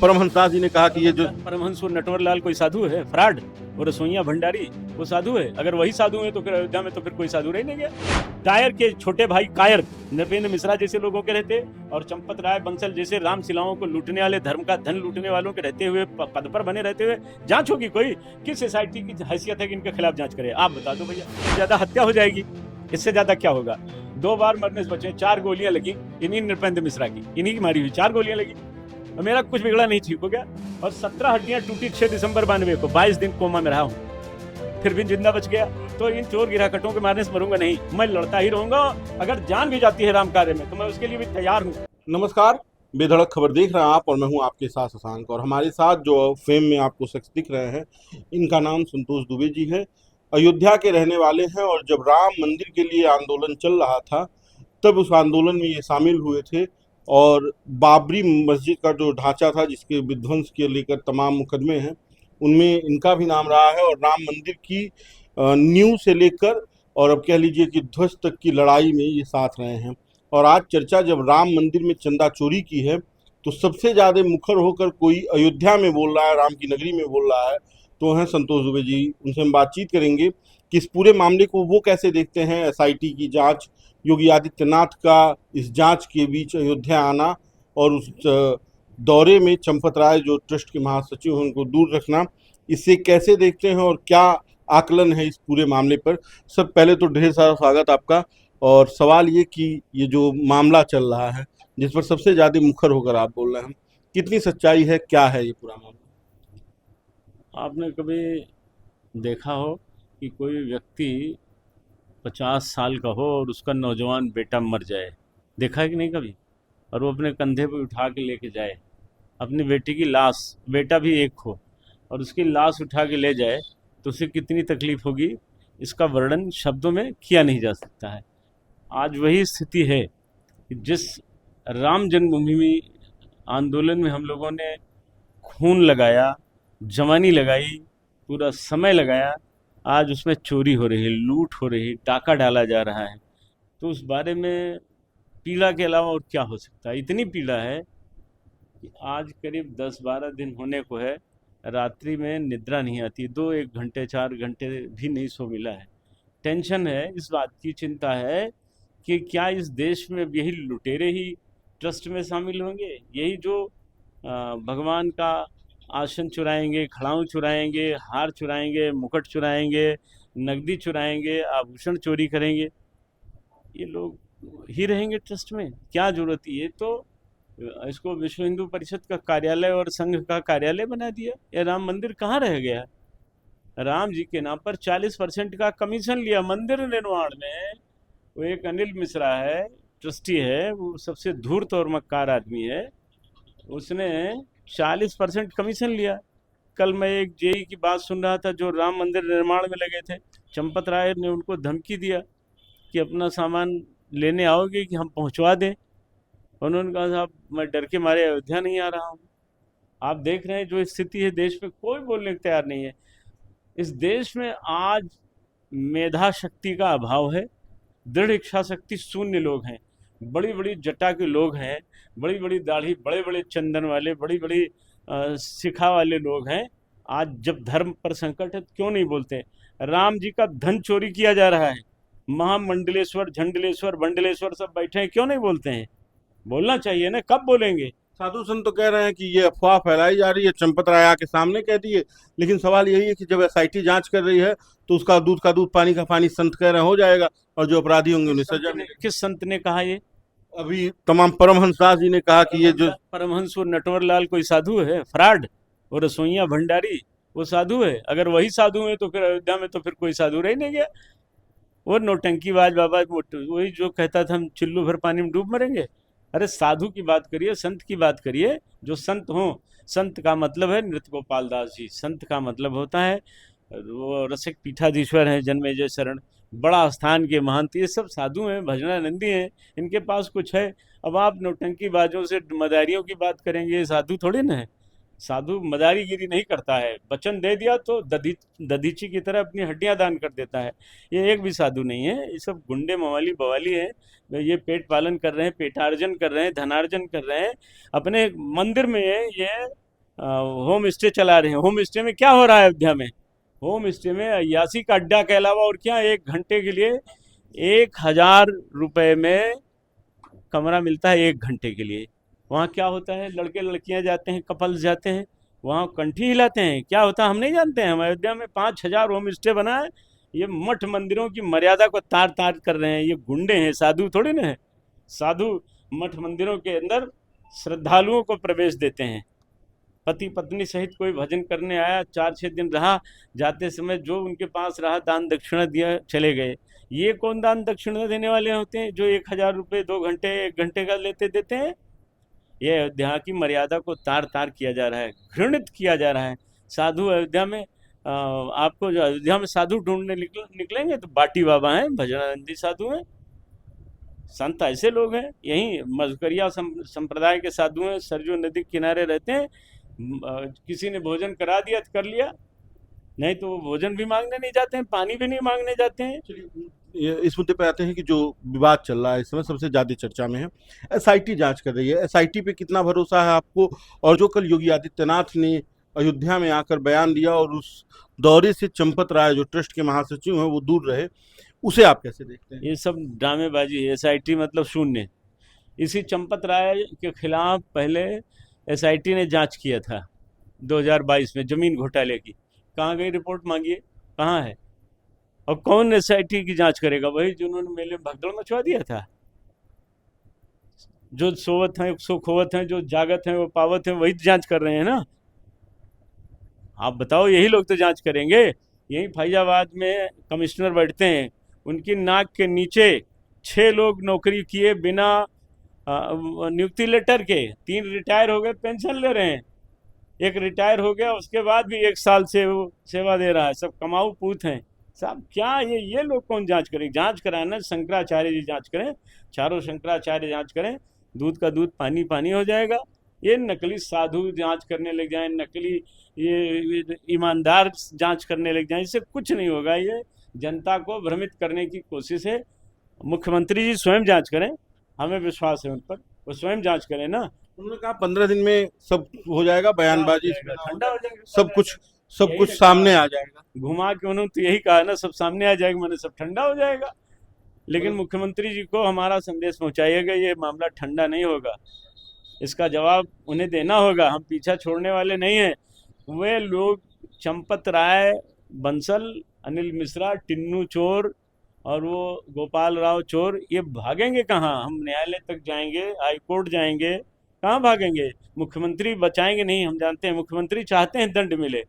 परमहंस जी ने कहा कि ये जो परमहंस नटवर लाल कोई साधु है? फ्रॉड। वो रसोइया भंडारी वो साधु है? अगर वही साधु है तो फिर अयोध्या में तो फिर कोई साधु रह नहीं गया। कायर के छोटे भाई कायर नृपेंद्र मिश्रा जैसे लोगों के रहते और चंपत राय बंसल जैसे राम शिलाओं को लूटने वाले, धर्म का धन लूटने वालों के रहते हुए, पद पर बने रहते हुए जांच होगी? कोई किस सोसाइटी की हैसियत है कि इनके खिलाफ जांच करे? आप बता दो भैया। ज्यादा हत्या हो जाएगी, इससे ज्यादा क्या होगा? 2 बार मरने से बचे, 4 गोलियां लगी इन्हीं नृपेंद्र मिश्रा की, इन्हीं की मारी हुई 4 गोलियां लगी और मेरा कुछ बिगड़ा नहीं, ठीक हो गया। और 17 हड्डियां टूटी 6 दिसंबर 92 को, 22 दिन कोमा में रहा हूं, फिर भी जिंदा बच गया। तो इन चोर गिराकटों के मारने से मरूंगा नहीं, मैं लड़ता ही रहूंगा। अगर जान भी जाती है राम कार्य में तो मैं उसके लिए भी तैयार हूं। नमस्कार, बेधड़क खबर देख रहे हैं आप और मैं हूं आपके साथ शशांक। और हमारे साथ जो फेम में आपको शख्स दिख रहे हैं, इनका नाम संतोष दुबे जी है। अयोध्या के रहने वाले हैं और जब राम मंदिर के लिए आंदोलन चल रहा था तब उस आंदोलन में ये शामिल हुए थे। और बाबरी मस्जिद का जो ढांचा था जिसके विध्वंस के लेकर तमाम मुकदमे हैं उनमें इनका भी नाम रहा है। और राम मंदिर की नींव से लेकर और अब कह लीजिए कि ध्वज तक की लड़ाई में ये साथ रहे हैं। और आज चर्चा जब राम मंदिर में चंदा चोरी की है तो सबसे ज्यादा मुखर होकर कोई अयोध्या में बोल रहा है, राम की नगरी में बोल रहा है, तो हैं संतोष दुबे जी। उनसे हम बातचीत करेंगे कि इस पूरे मामले को वो कैसे देखते हैं। एसआईटी की जांच, योगी आदित्यनाथ का इस जांच के बीच अयोध्या आना और उस दौरे में चंपत राय जो ट्रस्ट के महासचिव हैं उनको दूर रखना, इसे कैसे देखते हैं और क्या आकलन है इस पूरे मामले पर। सब पहले तो ढेर सारा स्वागत आपका। और सवाल ये कि ये जो मामला चल रहा है जिस पर सबसे ज्यादा मुखर होकर आप बोल रहे हैं, कितनी सच्चाई है, क्या है ये पूरा मामला? आपने कभी देखा हो कि कोई व्यक्ति 50 साल का हो और उसका नौजवान बेटा मर जाए? देखा है कि नहीं कभी? और वो अपने कंधे पे उठा के लेके जाए अपनी बेटी की लाश, बेटा भी एक हो, और उसकी लाश उठा के ले जाए तो उसे कितनी तकलीफ होगी, इसका वर्णन शब्दों में किया नहीं जा सकता है। आज वही स्थिति है कि जिस राम जन्मभूमि आंदोलन में हम लोगों ने खून लगाया, जवानी लगाई, पूरा समय लगाया, आज उसमें चोरी हो रही है, लूट हो रही है, डाका डाला जा रहा है। तो उस बारे में पीड़ा के अलावा और क्या हो सकता है? इतनी पीड़ा है कि आज करीब 10-12 दिन होने को है, रात्रि में निद्रा नहीं आती, 2-1 घंटे 4 घंटे भी नहीं सो मिला है। टेंशन है, इस बात की चिंता है कि क्या इस देश में यही लुटेरे ही ट्रस्ट में शामिल होंगे, यही जो भगवान का आसन चुराएंगे, खड़ाऊँ चुराएंगे, हार चुराएंगे, मुकुट चुराएंगे, नकदी चुराएंगे, आभूषण चोरी करेंगे, ये लोग ही रहेंगे ट्रस्ट में? क्या जरूरत है? ये तो इसको विश्व हिंदू परिषद का कार्यालय और संघ का कार्यालय बना दिया। ये राम मंदिर कहाँ रह गया? राम जी के नाम पर 40% का कमीशन लिया मंदिर निर्माण में। वो एक अनिल मिश्रा है, ट्रस्टी है, वो सबसे धूर्त और मक्कार आदमी है, उसने 40% कमीशन लिया। कल मैं एक जेई की बात सुन रहा था जो राम मंदिर निर्माण में लगे थे, चंपत राय ने उनको धमकी दिया कि अपना सामान लेने आओगे कि हम पहुंचवा दें। उन्होंने कहा साहब मैं डर के मारे अयोध्या नहीं आ रहा हूँ। आप देख रहे हैं जो स्थिति है देश में, कोई बोलने को तैयार नहीं है। इस देश में आज मेधा शक्ति का अभाव है, दृढ़ इच्छा शक्ति शून्य लोग हैं, बड़ी बड़ी जटा के लोग हैं, बड़ी बड़ी दाढ़ी, बड़े बड़े चंदन वाले, बड़ी बड़ी शिखा वाले लोग हैं। आज जब धर्म पर संकट है तो क्यों नहीं बोलते? राम जी का धन चोरी किया जा रहा है, महामंडलेश्वर, झंडलेश्वर, बंडलेश्वर सब बैठे हैं, क्यों नहीं बोलते हैं? बोलना चाहिए ना, कब बोलेंगे? साधु संत तो कह रहे हैं कि ये अफवाह फैलाई जा रही है, चंपत राय आके सामने कह दिए। लेकिन सवाल यही है कि जब एसआईटी जांच कर रही है तो उसका दूध का दूध, पानी का पानी संत कह रहे हैं हो जाएगा और जो अपराधी होंगे उन्हें सजा मिलेगी। किस संत ने कहा ये? अभी तमाम परमहंस जी ने कहा कि ये जो परमहंस नटवर लाल कोई साधु है? फ्रॉड। वो रसोइया भंडारी वो साधु है? अगर वही साधु है तो फिर अयोध्या में तो फिर कोई साधु रह नहीं गया। वो नौटंकीबाज बाबा वही जो कहता था हम चिल्लू भर पानी में डूब मरेंगे। अरे साधु की बात करिए, संत की बात करिए, जो संत हों। संत का मतलब है नृत्य गोपाल दास जी, संत का मतलब होता है वो रसिक पीठाधीश्वर हैं, जन्मेजय शरण, बड़ा स्थान के महंत, ये सब साधु हैं, भजनानंदी हैं, इनके पास कुछ है। अब आप नौटंकीबाजों से मदारियों की बात करेंगे, साधु थोड़े ना है। साधु मदारीगिरी नहीं करता है, वचन दे दिया तो दधीची की तरह अपनी हड्डियां दान कर देता है। ये एक भी साधु नहीं है, ये सब गुंडे मवाली बवाली हैं। ये पेट पालन कर रहे हैं, पेटार्जन कर रहे हैं, धनार्जन कर रहे हैं अपने मंदिर में। ये होम स्टे चला रहे हैं। होम स्टे में क्या हो रहा है अयोध्या में? होम स्टे में अय्यासी का अड्डा के अलावा और क्या, 1 घंटे के लिए 1,000 रुपए में कमरा मिलता है, 1 घंटे के लिए। वहाँ क्या होता है, लड़के लड़कियां जाते हैं, कपल्स जाते हैं, वहाँ कंठी हिलाते हैं। क्या होता है हम नहीं जानते हैं। हम अयोध्या में 5,000 होम स्टे बना है। ये मठ मंदिरों की मर्यादा को तार तार कर रहे हैं। ये गुंडे हैं, साधु थोड़ी ना है। साधु मठ मंदिरों के अंदर श्रद्धालुओं को प्रवेश देते हैं। पति पत्नी सहित कोई भजन करने आया, 4-6 दिन रहा, जाते समय जो उनके पास रहा दान दक्षिणा दिया, चले गए। ये कौन दान दक्षिणा देने वाले होते हैं जो 1,000 रुपये 2 घंटे 1 घंटे का लेते देते हैं? ये अयोध्या की मर्यादा को तार तार किया जा रहा है, घृणित किया जा रहा है। साधु अयोध्या में आपको जो अयोध्या में साधु ढूंढने निकलेंगे तो बाटी बाबा हैं, भजनानंदी साधु हैं, संत ऐसे लोग हैं। यहीं मजकरिया संप्रदाय के साधु हैं, सरजू नदी के किनारे रहते हैं। किसी ने भोजन करा दिया तो कर लिया, नहीं तो वो भोजन भी मांगने नहीं जाते हैं, पानी भी नहीं मांगने जाते हैं। इस मुद्दे पे आते हैं कि जो विवाद चल रहा है इस समय सबसे ज्यादा चर्चा में है, एसआईटी जांच कर रही है। एसआईटी पे कितना भरोसा है आपको? और जो कल योगी आदित्यनाथ ने अयोध्या में आकर बयान दिया और उस दौरे से चंपत राय जो ट्रस्ट के महासचिव हैं वो दूर रहे, उसे आप कैसे देखते हैं? ये सब ड्रामेबाजी है। एसआईटी मतलब शून्य। इसी चंपत राय के खिलाफ पहले एसआईटी ने जांच किया था 2022 में जमीन घोटाले की। कहाँ गई रिपोर्ट? मांगिए, कहाँ है? और कौन एसआईटी की जांच करेगा? वही जिन्होंने मेले में भगदड़ मचवा दिया था। जो सोवत हैं सो खोवत हैं, जो जागत हैं वो पावत हैं, वही तो जांच कर रहे हैं ना। आप बताओ, यही लोग तो जांच करेंगे। यही फैजाबाद में कमिश्नर बैठते हैं, उनकी नाक के नीचे 6 लोग नौकरी किए बिना नियुक्ति लेटर के। 3 रिटायर हो गए, पेंशन ले रहे हैं। एक रिटायर हो गया, उसके बाद भी 1 साल से वो सेवा दे रहा है। सब कमाऊ पूत हैं साहब। क्या ये लोग कौन जांच करें? जांच कराना शंकराचार्य जी जांच करें, चारों शंकराचार्य जांच करें, दूध का दूध पानी पानी हो जाएगा। ये नकली साधु जांच करने लग जाएं, नकली ये ईमानदार जांच करने लग जाएं, इससे कुछ नहीं होगा। ये जनता को भ्रमित करने की कोशिश है। मुख्यमंत्री जी स्वयं जांच करें, हमें विश्वास है उन पर, वो स्वयं जांच करें ना। उन्होंने कहा 15 दिन में सब हो जाएगा, बयानबाजी ठंडा हो जाएगा, सब यही कुछ रखा सामने आ जाएगा। घुमा के उन्होंने तो यही कहा ना, सब सामने आ जाएगा, मैंने सब ठंडा हो जाएगा। लेकिन मुख्यमंत्री जी को हमारा संदेश पहुंचाइएगा, ये मामला ठंडा नहीं होगा। इसका जवाब उन्हें देना होगा। हम पीछा छोड़ने वाले नहीं हैं। वे लोग चंपत राय, बंसल, अनिल मिश्रा, टिन्नू चोर और वो गोपाल राव चोर, ये भागेंगे कहाँ? हम न्यायालय तक जाएंगे, हाई कोर्ट जाएंगे, कहाँ भागेंगे? मुख्यमंत्री बचाएंगे नहीं, हम जानते हैं। मुख्यमंत्री चाहते हैं दंड मिले,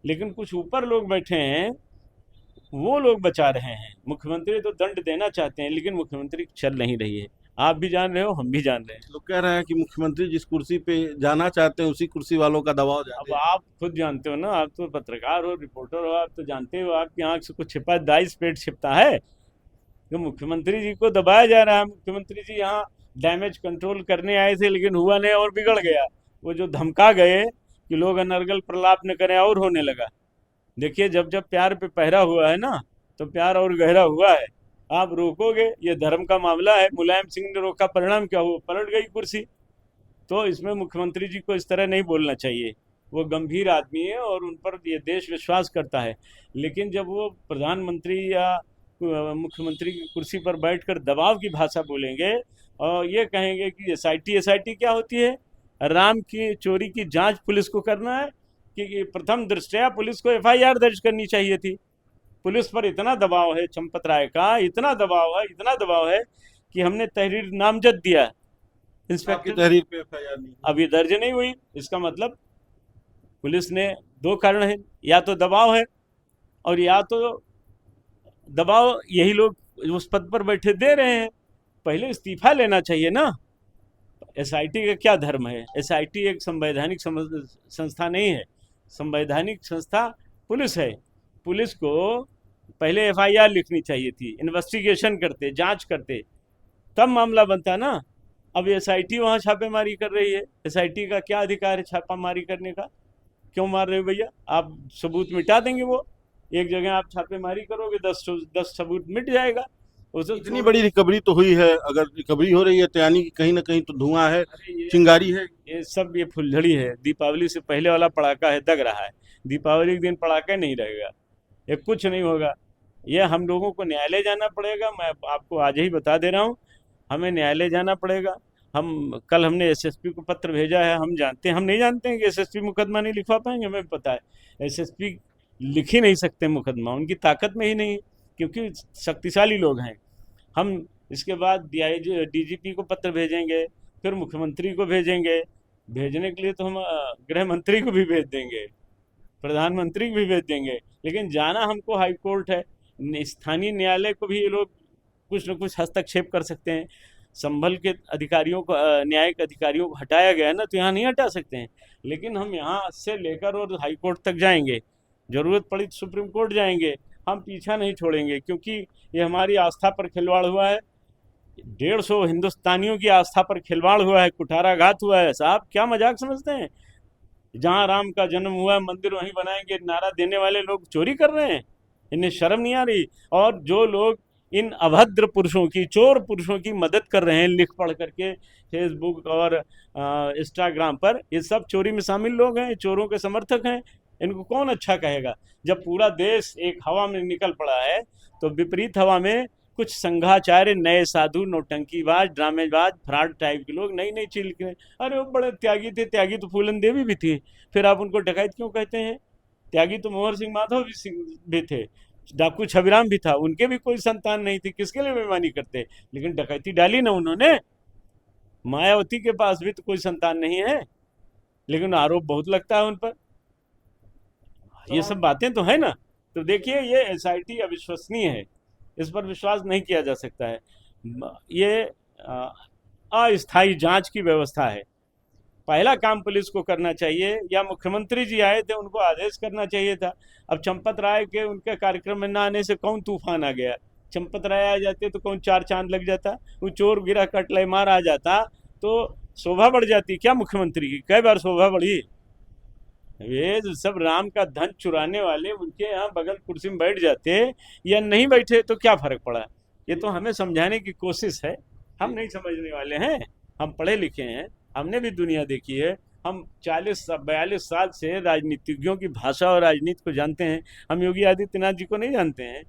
लेकिन कुछ ऊपर लोग बैठे हैं, वो लोग बचा रहे हैं। मुख्यमंत्री तो दंड देना चाहते हैं, लेकिन मुख्यमंत्री चल नहीं रही है। आप भी जान रहे हो, हम भी जान रहे हैं। लोग कह रहे हैं कि मुख्यमंत्री जिस कुर्सी पे जाना चाहते हैं उसी कुर्सी वालों का दबाव अब ज्यादा है। आप खुद जानते हो ना, आप तो पत्रकार हो, रिपोर्टर हो, आप तो जानते हो। आपकी आंख से कुछ छिपा, दाइस पेट छिपता है। तो मुख्यमंत्री जी को दबाया जा रहा है। मुख्यमंत्री जी यहाँ डैमेज कंट्रोल करने आए थे, लेकिन हुआ नहीं और बिगड़ गया। वो जो धमका गए कि लोग अनर्गल प्रलाप न करें, और होने लगा। देखिए, जब जब प्यार पे पहरा हुआ है ना, तो प्यार और गहरा हुआ है। आप रोकोगे, ये धर्म का मामला है। मुलायम सिंह ने रोका, परिणाम क्या हुआ? पलट गई कुर्सी। तो इसमें मुख्यमंत्री जी को इस तरह नहीं बोलना चाहिए। वो गंभीर आदमी है और उन पर ये देश विश्वास करता है। लेकिन जब वो प्रधानमंत्री या मुख्यमंत्री की कुर्सी पर बैठकर दबाव की भाषा बोलेंगे और ये कहेंगे कि एसआईटी क्या होती है? राम की चोरी की जांच पुलिस को करना है कि प्रथम दृष्टया पुलिस को एफआईआर दर्ज करनी चाहिए थी। पुलिस पर इतना दबाव है चंपत राय का, इतना दबाव है कि हमने तहरीर नामजद दिया। आपकी इंस्पेक्टर तहरीर पे एफआईआर नहीं हुई। अभी दर्ज नहीं हुई। इसका मतलब पुलिस ने, 2 कारण है, या तो दबाव है और या तो दबाव यही लोग उस पद पर बैठे दे रहे हैं। पहले इस्तीफा लेना चाहिए ना। एसआईटी का क्या धर्म है? एसआईटी एक संवैधानिक संस्था नहीं है। संवैधानिक संस्था पुलिस है। पुलिस को पहले एफआईआर लिखनी चाहिए थी, इन्वेस्टिगेशन करते, जांच करते, तब मामला बनता ना। अब एसआईटी वहाँ छापेमारी कर रही है। एसआईटी का क्या अधिकार है छापामारी करने का? क्यों मार रहे हो भैया? आप सबूत मिटा देंगे। वो एक जगह आप छापेमारी करोगे, 10 सबूत मिट जाएगा। उसे इतनी बड़ी रिकवरी तो हुई है, अगर रिकवरी हो रही है तो यानी कि कहीं ना कहीं तो धुआं है, अरे चिंगारी है। ये फुलझड़ी है। दीपावली से पहले वाला पड़ाका है, दग रहा है। दीपावली के दिन पड़ाका नहीं रहेगा, ये कुछ नहीं होगा। ये हम लोगों को न्यायालय जाना पड़ेगा, मैं आपको आज ही बता दे रहा हूँ। हमें न्यायालय जाना पड़ेगा। हम कल हमने एसएसपी को पत्र भेजा है। हम जानते हैं, हम नहीं जानते हैं कि एसएसपी मुकदमा नहीं लिखवा पाएंगे, हमें पता है। एसएसपी लिख ही नहीं सकते मुकदमा, उनकी ताकत में ही नहीं है, क्योंकि शक्तिशाली लोग हैं। हम इसके बाद डीआईजी डीजीपी को पत्र भेजेंगे, फिर मुख्यमंत्री को भेजेंगे। भेजने के लिए तो हम गृह मंत्री को भी भेज देंगे, प्रधानमंत्री को भी भेज देंगे, लेकिन जाना हमको हाई कोर्ट है। स्थानीय न्यायालय को भी ये लोग कुछ न कुछ हस्तक्षेप कर सकते हैं। संभल के अधिकारियों को, न्यायिक अधिकारियों को हटाया गया है ना, तो यहाँ नहीं हटा सकते हैं। लेकिन हम यहाँ से लेकर और हाई कोर्ट तक जाएंगे, जरूरत पड़ी तो सुप्रीम कोर्ट जाएंगे। हम पीछा नहीं छोड़ेंगे, क्योंकि ये हमारी आस्था पर खिलवाड़ हुआ है। 150 हिंदुस्तानियों की आस्था पर खिलवाड़ हुआ है, कुठाराघात हुआ है। साहब क्या मजाक समझते हैं? जहाँ राम का जन्म हुआ है मंदिर वहीं बनाएंगे नारा देने वाले लोग चोरी कर रहे हैं, इन्हें शर्म नहीं आ रही? और जो लोग इन अभद्र पुरुषों की, चोर पुरुषों की मदद कर रहे हैं लिख पढ़ करके फेसबुक और इंस्टाग्राम पर, ये सब चोरी में शामिल लोग हैं, चोरों के समर्थक हैं। इनको कौन अच्छा कहेगा? जब पूरा देश एक हवा में निकल पड़ा है, तो विपरीत हवा में कुछ संघाचार्य, नए साधु, नौटंकीबाज, ड्रामेबाज, फ्रॉड टाइप के लोग नई नई चीज लिख रहे हैं। अरे वो बड़े त्यागी थे, त्यागी तो फूलन देवी भी थी, फिर आप उनको डकैत क्यों कहते हैं? त्यागी तो मोहर सिंह माधव भी थे, डाकू छबीराम भी था, उनके भी कोई संतान नहीं थी, किसके लिए बेईमानी करते? लेकिन डकैती डाली ना उन्होंने। मायावती के पास भी तो कोई संतान नहीं है, लेकिन आरोप बहुत लगता है उन पर। ये सब बातें तो है ना। तो देखिए, ये एसआईटी अविश्वसनीय है, इस पर विश्वास नहीं किया जा सकता है। ये अस्थायी जांच की व्यवस्था है। पहला काम पुलिस को करना चाहिए, या मुख्यमंत्री जी आए थे उनको आदेश करना चाहिए था। अब चंपत राय के उनके कार्यक्रम में न आने से कौन तूफान आ गया? चंपत राय आ जाते तो कौन चार चांद लग जाता? वो चोर गिरा कटले मार आ जाता तो शोभा बढ़ जाती क्या मुख्यमंत्री की? कई बार शोभा बढ़ी। ये जो सब राम का धन चुराने वाले उनके यहाँ बगल कुर्सी में बैठ जाते या नहीं बैठे तो क्या फर्क पड़ा? ये तो हमें समझाने की कोशिश है। हम नहीं समझने वाले हैं, हम पढ़े लिखे हैं, हमने भी दुनिया देखी है। हम 40-42 साल से राजनीतिज्ञों की भाषा और राजनीति को जानते हैं। हम योगी आदित्यनाथ जी को नहीं जानते हैं?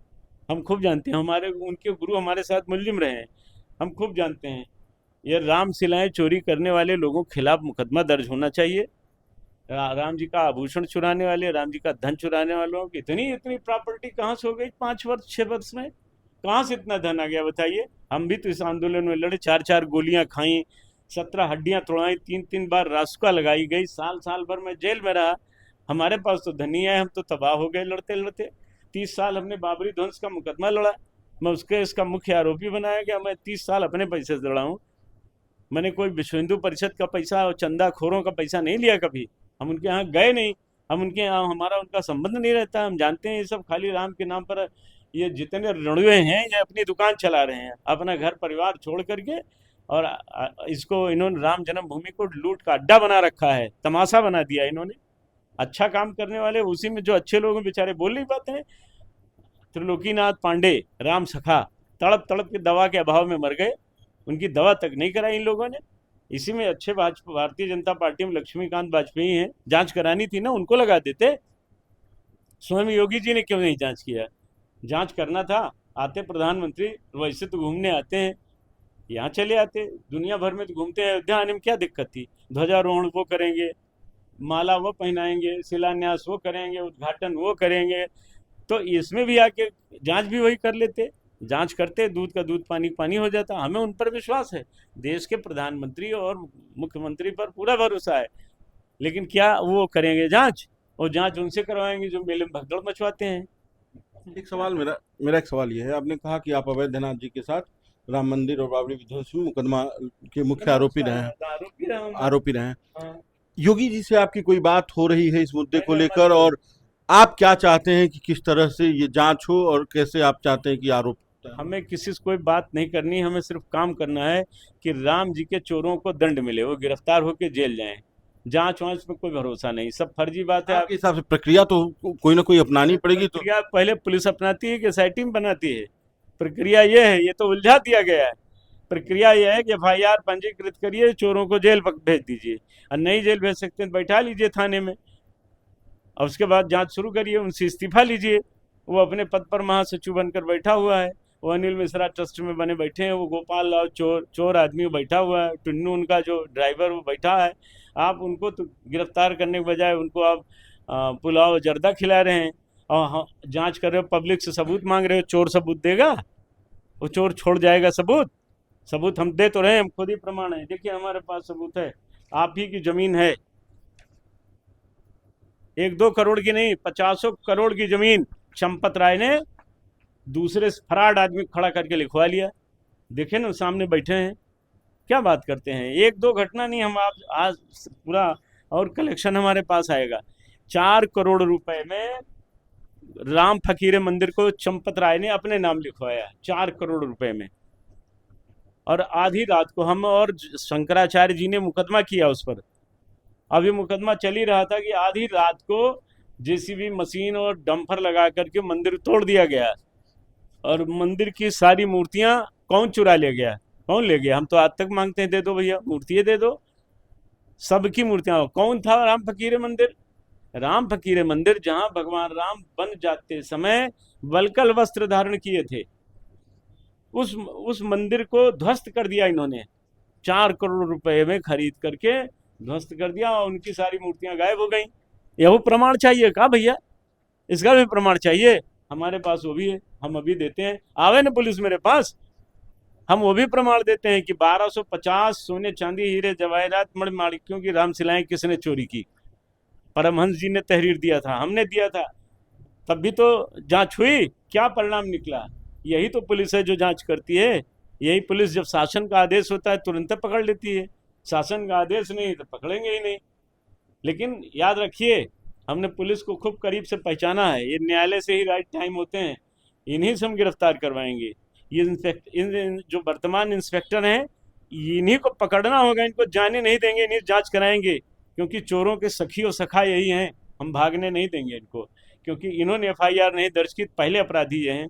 हम खूब जानते हैं, हमारे उनके गुरु हमारे साथ मुलजिम रहे हैं, हम खूब जानते हैं। ये राम शिलाएं चोरी करने वाले लोगों के खिलाफ मुकदमा दर्ज होना चाहिए। राम जी का आभूषण चुराने वाले, राम जी का धन चुराने वालों की इतनी इतनी प्रॉपर्टी कहाँ से हो गई 5 वर्ष 6 वर्ष में? कहाँ से इतना धन आ गया बताइए? हम भी तो इस आंदोलन में लड़े, 4-4 गोलियां खाई, 17 हड्डियां तोड़ाई, 3-3 बार रासुका लगाई गई, साल साल भर में जेल में रहा। हमारे पास तो धन नहीं है, हम तो तबाह हो गए लड़ते लड़ते। 30 साल हमने बाबरी ध्वंस का मुकदमा लड़ा, मैं उसके इसका मुख्य आरोपी बनाया गया। मैं 30 साल अपने पैसे से लड़ा हूँ। मैंने कोई विश्व हिंदू परिषद का पैसा और चंदा खोरों का पैसा नहीं लिया कभी। हम उनके यहाँ गए नहीं, हम उनके यहाँ, हमारा उनका संबंध नहीं रहता। हम जानते हैं ये सब खाली राम के नाम पर, ये जितने रणुए हैं ये अपनी दुकान चला रहे हैं अपना घर परिवार छोड़ करके। और इसको इन्होंने राम जन्मभूमि को लूट का अड्डा बना रखा है, तमाशा बना दिया इन्होंने। अच्छा काम करने वाले उसी में जो अच्छे लोग हैं बेचारे बोल नहीं पाते हैं। त्रिलोकीनाथ पांडे, राम सखा, तड़प तड़प के दवा के अभाव में मर गए, उनकी दवा तक नहीं कराई इन लोगों ने। इसी में अच्छे भारतीय जनता पार्टी में लक्ष्मीकांत वाजपेयी हैं, जांच करानी थी ना, उनको लगा देते। स्वयं योगी जी ने क्यों नहीं जांच किया? जांच करना था, आते प्रधानमंत्री, वैसे तो घूमने आते हैं, यहाँ चले आते, दुनिया भर में तो घूमते हैं। अयोध्या आने में क्या दिक्कत थी? ध्वजारोहण वो करेंगे, माला वो पहनाएंगे, शिलान्यास वो करेंगे, उद्घाटन वो करेंगे, तो इसमें भी आके जांच भी वही कर लेते। जांच करते, दूध का दूध पानी पानी हो जाता। हमें उन पर विश्वास है, देश के प्रधानमंत्री और मुख्यमंत्री पर पूरा भरोसा है। लेकिन क्या वो करेंगे जांच? और जांच उनसे करवाएंगे जो मेले में भगदड़ मचवाते हैं। एक सवाल मेरा मेरा एक सवाल ये है, आपने कहा कि आप अवैधनाथ जी के साथ राम मंदिर और बाबरी विध्वंस में मुकदमा के मुख्य आरोपी रहे हैं, आरोपी रहा हूं मैं। आरोपी रहे हैं। हाँ। योगी जी से आपकी कोई बात हो रही है इस मुद्दे को मैंने लेकर, हमारे और आप क्या चाहते हैं कि किस तरह से ये जांच हो और कैसे आप चाहते हैं कि आरोप? हमें किसी से कोई बात नहीं करनी, हमें सिर्फ काम करना है कि राम जी के चोरों को दंड मिले, वो गिरफ्तार होकर जेल जाएं। जांच वांच में कोई भरोसा नहीं, सब फर्जी बात है। आपके हिसाब से प्रक्रिया तो कोई ना कोई अपनानी पड़ेगी तो? प्रक्रिया पहले पुलिस अपनाती है कि एसआईटी में बनाती है? प्रक्रिया ये है, ये तो उलझा दिया गया है। प्रक्रिया यह है कि एफआईआर पंजीकृत करिए, चोरों को जेल भेज दीजिए, और नहीं जेल भेज सकते हैं तो बैठा लीजिए थाने में, और उसके बाद जांच शुरू करिए, उनसे इस्तीफा लीजिए। वो अपने पद पर महासचिव बनकर बैठा हुआ है, वो अनिल मिश्रा ट्रस्ट में बने बैठे हैं, वो गोपाल राव चोर आदमी बैठा हुआ है, टुन्नू उनका जो ड्राइवर वो बैठा है। आप उनको तो गिरफ्तार करने के बजाय उनको आप पुलाव जर्दा खिला रहे हैं, और जांच कर रहे हो, पब्लिक से सबूत मांग रहे हो। चोर सबूत देगा? वो चोर छोड़ जाएगा सबूत? सबूत हम दे तो रहे हैं, हम खुद ही प्रमाण है, देखिए हमारे पास सबूत है। आप ही की जमीन है, 1-2 करोड़ की नहीं, 50 करोड़ की जमीन चंपत राय ने दूसरे फराड आदमी खड़ा करके लिखवा लिया। देखे ना, सामने बैठे हैं, क्या बात करते हैं। 1-2 घटना नहीं, हम आज पूरा और कलेक्शन हमारे पास आएगा। 4 करोड़ रुपए में राम फकीरे मंदिर को चंपत राय ने अपने नाम लिखवाया, 4 करोड़ रुपए में। और आधी रात को हम और शंकराचार्य जी ने मुकदमा किया उस पर। अभी मुकदमा चल ही रहा था कि आधी रात को जेसीबी मशीन और डंपर लगा करके मंदिर तोड़ दिया गया, और मंदिर की सारी मूर्तियां कौन चुरा ले गया, कौन ले गया? हम तो आज तक मांगते हैं, दे दो भैया, मूर्तियां दे दो, सबकी मूर्तियां। कौन था राम फकीरे मंदिर? राम फकीरे मंदिर जहां भगवान राम बन जाते समय वलकल वस्त्र धारण किए थे, उस मंदिर को ध्वस्त कर दिया इन्होंने, 4 करोड़ रुपए में खरीद करके ध्वस्त कर दिया, और उनकी सारी मूर्तियां गायब हो गई। यह प्रमाण चाहिए का भैया? इसका भी प्रमाण चाहिए, हमारे पास वो भी है, हम अभी देते हैं। आवे ना पुलिस मेरे पास, हम वो भी प्रमाण देते हैं कि 1250 सोने चांदी हीरे जवाहरात मणिमाणिक्यों की रामशिलाएं किसने चोरी की। परमहंस जी ने तहरीर दिया था, हमने दिया था, तब भी तो जांच हुई, क्या परिणाम निकला? यही तो पुलिस है जो जांच करती है। यही पुलिस जब शासन का आदेश होता है तुरंत पकड़ लेती है, शासन का आदेश नहीं तो पकड़ेंगे ही नहीं। लेकिन याद रखिए, हमने पुलिस को खूब करीब से पहचाना है, ये न्यायालय से ही राइट टाइम होते हैं, इन्हीं से हम गिरफ्तार करवाएंगे। ये इन जो वर्तमान इंस्पेक्टर हैं, इन्हीं को पकड़ना होगा, इनको जाने नहीं देंगे, इन्हीं जांच कराएंगे, क्योंकि चोरों के सखी और सखा यही हैं, हम भागने नहीं देंगे इनको, क्योंकि इन्होंने एफआईआर नहीं दर्ज की, पहले अपराधी ये हैं।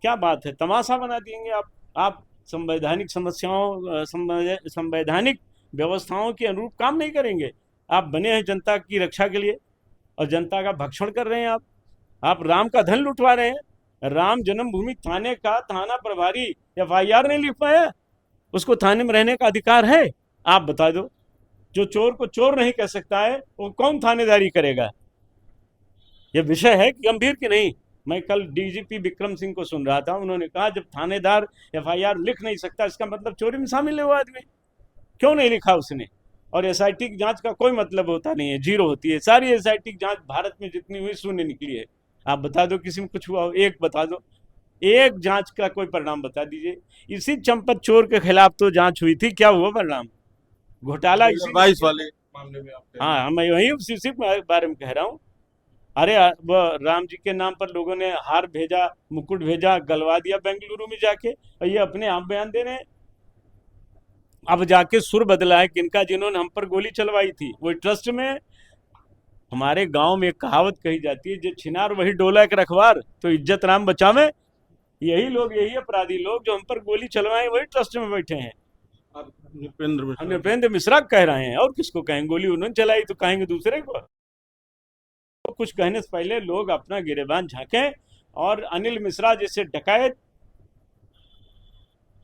क्या बात है, तमाशा बना देंगे आप संवैधानिक समस्याओं संवैधानिक व्यवस्थाओं के अनुरूप काम नहीं करेंगे। आप बने हैं जनता की रक्षा के लिए, और जनता का भक्षण कर रहे हैं आप राम का धन लुटवा रहे हैं। राम जन्मभूमि थाने का थाना प्रभारी एफआईआर नहीं लिख पाया, उसको थाने में रहने का अधिकार है? आप बता दो, जो चोर को चोर नहीं कह सकता है वो कौन थानेदारी करेगा? यह विषय है कि गंभीर कि नहीं? मैं कल डीजीपी विक्रम सिंह को सुन रहा था, उन्होंने कहा जब थानेदार एफआईआर लिख नहीं सकता, इसका मतलब चोरी में शामिल है वो आदमी। क्यों नहीं लिखा उसने? और एसआईटी की जांच का कोई मतलब होता नहीं है, जीरो होती है। सारी एसआईटी की जांच भारत में जितनी हुई शून्य निकली है। आप बता दो किसी में कुछ हुआ हो, एक बता दो, एक जांच का कोई परिणाम बता दीजिए। इसी चंपत चोर के खिलाफ तो जांच हुई थी, क्या हुआ परिणाम? घोटाला इसी 2022 वाले मामले में आप हाँ, मैं वही उसी बारे में कह रहा हूँ। अरे वो राम जी के नाम पर लोगों ने हार भेजा, मुकुट भेजा, गलवा दिया बेंगलुरु में जाके, और ये अपने आप बयान दे रहे हैं। अब जाके सुर बदला है किनका, जिन्होंने हम पर गोली चलवाई थी वो ट्रस्ट में। हमारे गांव में एक कहावत कही जाती है, जो छिनार वही डोला एक रखवार, तो इज्जत राम बचावे। यही लोग, यही अपराधी लोग जो हम पर गोली चलवाए, वही ट्रस्ट में बैठे हैं। आप नृपेंद्र मिश्रा कह रहे हैं, और किसको कहेंगे? गोली उन्होंने चलाई तो कहेंगे दूसरे को? तो कुछ कहने से पहले लोग अपना गिरेबान झांकें, और अनिल मिश्रा जैसे डकैत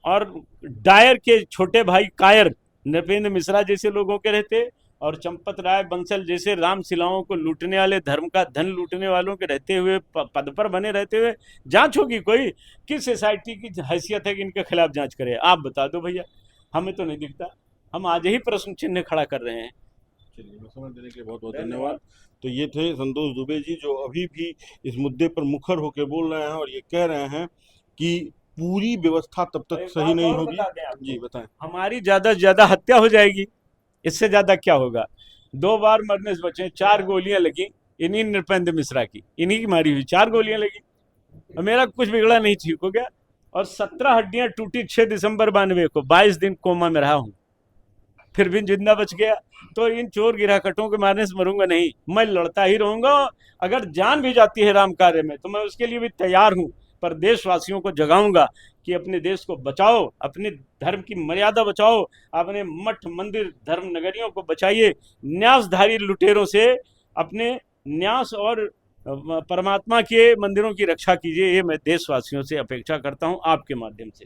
और डायर के छोटे भाई कायर नृपेंद्र मिश्रा जैसे लोगों के रहते, और चंपत राय बंसल जैसे रामशिलाओं को लूटने वाले, धर्म का धन लूटने वालों के रहते हुए, पद पर बने रहते हुए जांच होगी कोई? किस एसआईटी की हैसियत है कि इनके खिलाफ जांच करे? आप बता दो भैया, हमें तो नहीं दिखता। हम आज ही प्रश्न चिन्ह खड़ा कर रहे हैं। चलिए, मैं समय देने के लिए बहुत बहुत धन्यवाद। तो ये थे संतोष दुबे जी, जो अभी भी इस मुद्दे पर मुखर होकर बोल रहे हैं, और ये कह रहे हैं कि पूरी व्यवस्था तब तक सही नहीं होगी। जी बताएं। हमारी ज्यादा से ज्यादा हत्या हो जाएगी, इससे ज्यादा क्या होगा? 2 बार मरने से बचे, 4 गोलियां लगी इन्हीं नृपेंद्र मिश्रा की, इन्हीं की मारी हुई 4 गोलियां लगी, और मेरा कुछ बिगड़ा नहीं, ठीक हो गया। और 17 हड्डियां टूटी 6 दिसंबर 92 को, 22 दिन कोमा में रहा हूं, फिर भी जिंदा बच गया। तो इन चोर गिराकटों के मारने से मरूंगा नहीं, मैं लड़ता ही रहूंगा। अगर जान भी जाती है राम कार्य में तो मैं उसके लिए भी तैयार हूं, पर देशवासियों को जगाऊंगा कि अपने देश को बचाओ, अपने धर्म की मर्यादा बचाओ, अपने मठ मंदिर धर्म नगरियों को बचाइए, न्यासधारी लुटेरों से अपने न्यास और परमात्मा के मंदिरों की रक्षा कीजिए। ये मैं देशवासियों से अपेक्षा करता हूं आपके माध्यम से।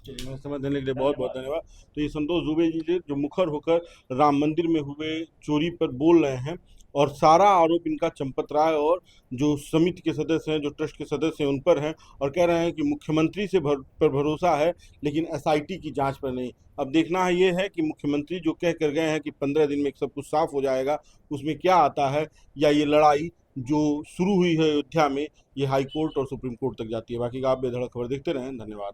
चलिए, मैं समय देने के लिए बहुत बहुत धन्यवाद। तो ये संतोष दुबे जी थे जो मुखर होकर राम मंदिर में हुए चोरी पर बोल रहे हैं, और सारा आरोप इनका चंपत राय और जो समिति के सदस्य हैं, जो ट्रस्ट के सदस्य हैं, उन पर है, और कह रहे हैं कि मुख्यमंत्री पर भरोसा है लेकिन एसआईटी की जांच पर नहीं। अब देखना है ये है कि मुख्यमंत्री जो कह कर गए हैं कि 15 दिन में सब कुछ साफ हो जाएगा, उसमें क्या आता है, या ये लड़ाई जो शुरू हुई है अयोध्या में, ये हाई कोर्ट और सुप्रीम कोर्ट तक जाती है। बाकी का आप बेधड़क खबर देखते रहें। धन्यवाद।